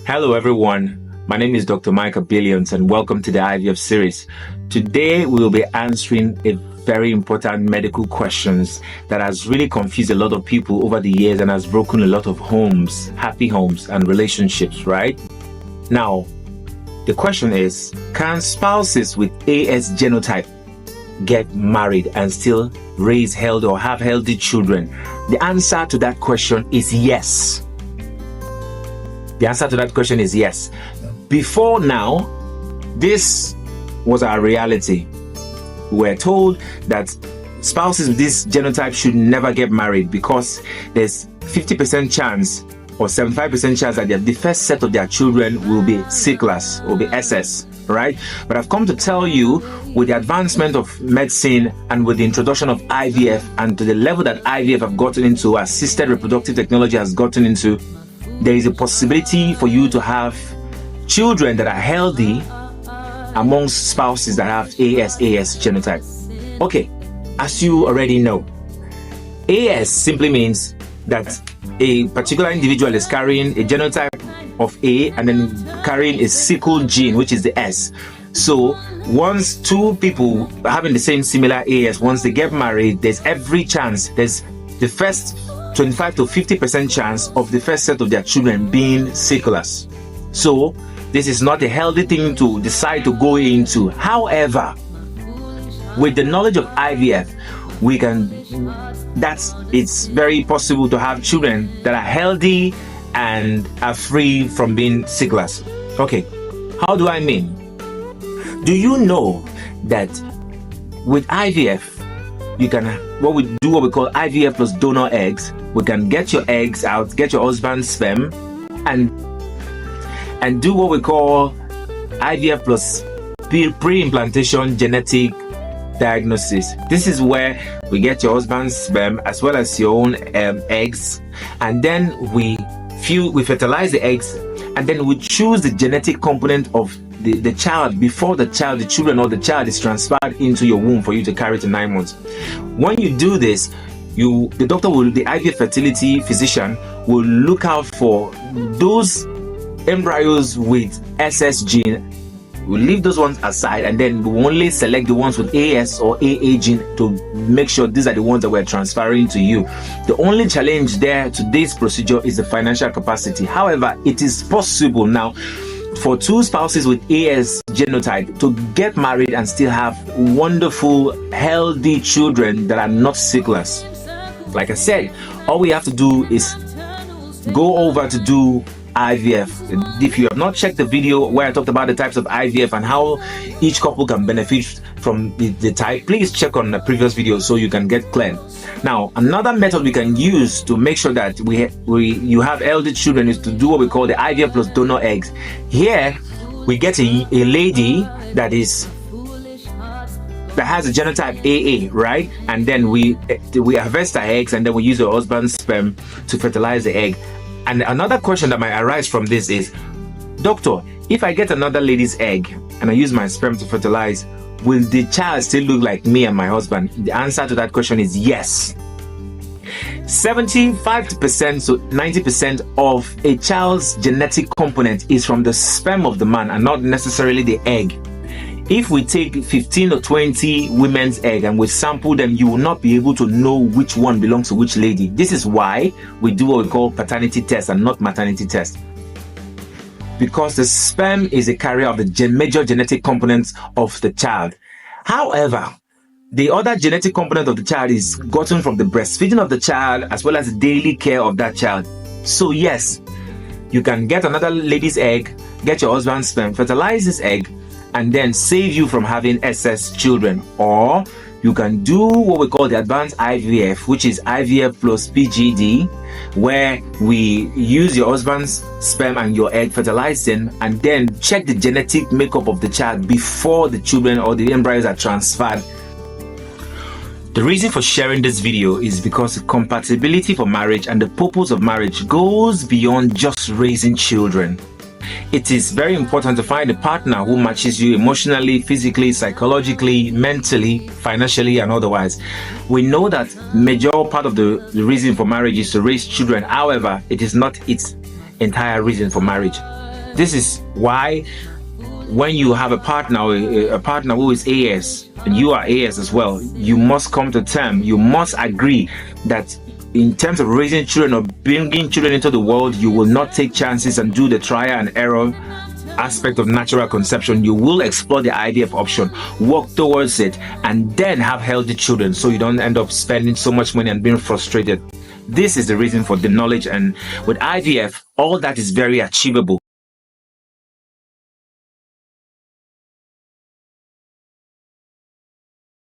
Hello everyone, my name is Dr. Michael Billions and welcome to the IVF series. Today we will be answering a very important medical questions that has really confused a lot of people over the years and has broken a lot of homes, happy homes and relationships, right? Now, the question is, can spouses with AS genotype get married and still raise healthy or have healthy children? The answer to that question is yes. The answer to that question is yes. Before now, this was our reality. We were told that spouses with this genotype should never get married because there's 50% chance or 75% chance that the first set of their children will be C-class, will be SS, right? But I've come to tell you, with the advancement of medicine and with the introduction of IVF and to the level that IVF have gotten into, assisted reproductive technology has gotten into, there is a possibility for you to have children that are healthy amongst spouses that have AS genotype. Okay, as you already know, AS simply means that a particular individual is carrying a genotype of A and then carrying a sickle gene, which is the S. So once two people having the same similar AS, once they get married, there's every chance, there's the first 25 to 50% chance of the first set of their children being C-class. So this is not a healthy thing to decide to go into. However, with the knowledge of IVF, it's very possible to have children that are healthy and are free from being C-class. Okay, how do I mean? Do you know that with IVF, we call IVF plus donor eggs. We can get your eggs out, get your husband's sperm, and do what we call IVF plus pre-implantation genetic diagnosis. This is where we get your husband's sperm as well as your own eggs, and then we fertilize the eggs, and then we choose the genetic component of the child before the child is transferred into your womb for you to carry to 9 months. When you do this, the IVF fertility physician will look out for those embryos with SS gene. We'll leave those ones aside, and then we'll only select the ones with AS or AA gene to make sure these are the ones that we're transferring to you. The only challenge there to this procedure is the financial capacity. However, it is possible now for two spouses with AS genotype to get married and still have wonderful, healthy children that are not C-class. Like I said, all we have to do is go over to do IVF. If you have not checked the video where I talked about the types of IVF and how each couple can benefit from the type, please check on the previous video so you can get clear. Now, another method we can use to make sure that you have healthy children is to do what we call the IVF plus donor eggs. Here, we get a lady that has a genotype AA, right? And then we harvest her eggs, and then we use her husband's sperm to fertilize the egg. And another question that might arise from this is, doctor, if I get another lady's egg and I use my sperm to fertilize, will the child still look like me and my husband? The answer to that question is yes. 75% to 90% of a child's genetic component is from the sperm of the man and not necessarily the egg. If we take 15 or 20 women's egg and we sample them, you will not be able to know which one belongs to which lady. This is why we do what we call paternity test and not maternity test. Because the sperm is a carrier of the major genetic components of the child. However, the other genetic component of the child is gotten from the breastfeeding of the child as well as the daily care of that child. So yes, you can get another lady's egg, get your husband's sperm, fertilize this egg, and then save you from having SS children. Or you can do what we call the advanced IVF, which is IVF plus PGD, where we use your husband's sperm and your egg, fertilize them, and then check the genetic makeup of the child before the children or the embryos are transferred. The reason for sharing this video is because compatibility for marriage and the purpose of marriage goes beyond just raising children. It is very important to find a partner who matches you emotionally, physically, psychologically, mentally, financially, and otherwise. We know that major part of the reason for marriage is to raise children. However, it is not its entire reason for marriage. This is why when you have a partner who is AS and you are AS as well, you must come to terms. You must agree that in terms of raising children or bringing children into the world, you will not take chances and do the trial and error aspect of natural conception. You will explore the IVF option, work towards it, and then have healthy children so you don't end up spending so much money and being frustrated. This is the reason for the knowledge, and with IVF, all that is very achievable.